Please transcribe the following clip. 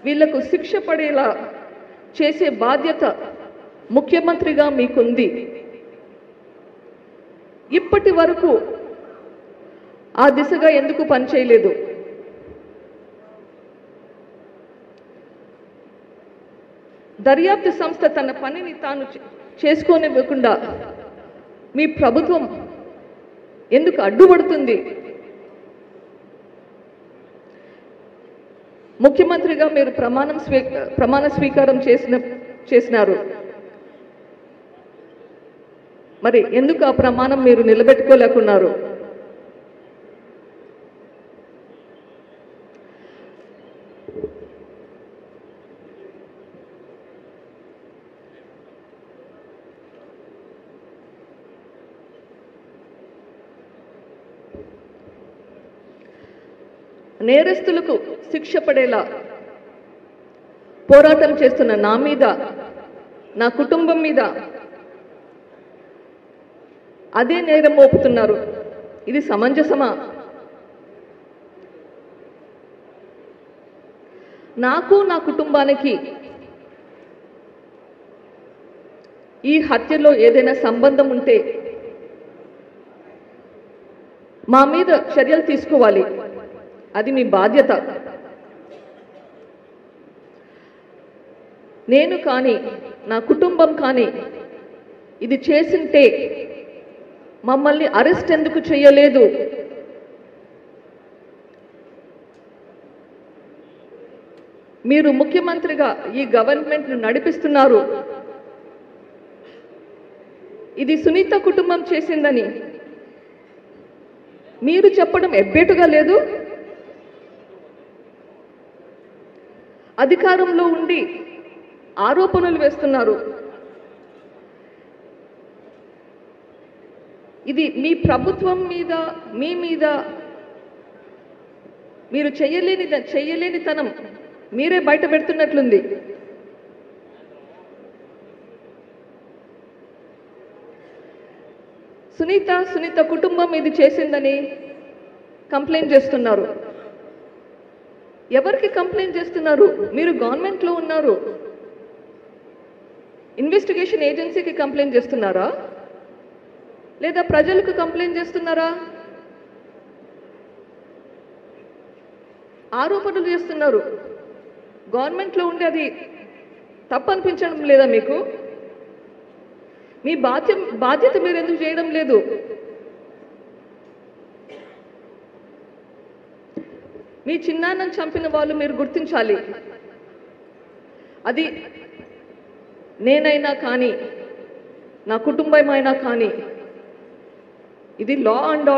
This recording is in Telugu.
వీళ్లకు శిక్ష పడేలా చేసే బాధ్యత ముఖ్యమంత్రిగా మీకుంది. ఇప్పటి వరకు ఆ దిశగా ఎందుకు పనిచేయలేదు? దర్యాప్తు సంస్థ తన పనిని తాను చేసుకోనివ్వకుండా మీ ప్రభుత్వం ఎందుకు అడ్డుపడుతుంది? ముఖ్యమంత్రిగా మీరు ప్రమాణ స్వీకారం చేసినారు. మరి ఎందుకు ఆ ప్రమాణం మీరు నిలబెట్టుకోలేకున్నారు? నేరస్తులకు శిక్ష పడేలా పోరాటం చేస్తున్న నా మీద, నా కుటుంబం మీద అదే నేరం మోపుతున్నారు. ఇది సమంజసమా? నాకు నా కుటుంబానికి ఈ హత్యలో ఏదైనా సంబంధం ఉంటే మా మీద చర్యలు తీసుకోవాలి. అది మీ బాధ్యత. నేను కానీ నా కుటుంబం కానీ ఇది చేసింటే మమ్మల్ని అరెస్ట్ ఎందుకు చేయలేదు? మీరు ముఖ్యమంత్రిగా ఈ గవర్నమెంట్ను నడిపిస్తున్నారు. ఇది సునీత కుటుంబం చేసిందని మీరు చెప్పడం ఎబ్బేటుగా లేదు? అధికారంలో ఉండి ఆరోపణలు వేస్తున్నారు. ఇది మీ ప్రభుత్వం మీద, మీ మీద మీరు చేయలేనితనం మీరే బయట పెడుతున్నట్లుంది. సునీత కుటుంబం ఇది చేసిందని కంప్లైంట్ చేస్తున్నారు. ఎవరికి కంప్లైంట్ చేస్తున్నారు? మీరు గవర్నమెంట్లో ఉన్నారు. ఇన్వెస్టిగేషన్ ఏజెన్సీకి కంప్లైంట్ చేస్తున్నారా, లేదా ప్రజలకు కంప్లైంట్ చేస్తున్నారా? ఆరోపణలు చేస్తున్నారు. గవర్నమెంట్లో ఉండి అది తప్పు అనిపించడం లేదా మీకు? మీ బాధ్యత మీరు ఎందుకు చేయడం లేదు? మీ చిన్నాన్నను చంపిన వాళ్ళు మీరు గుర్తించాలి. అది నేనైనా కానీ, నా కుటుంబమైనా కానీ, ఇది లా అండ్ ఆర్డర్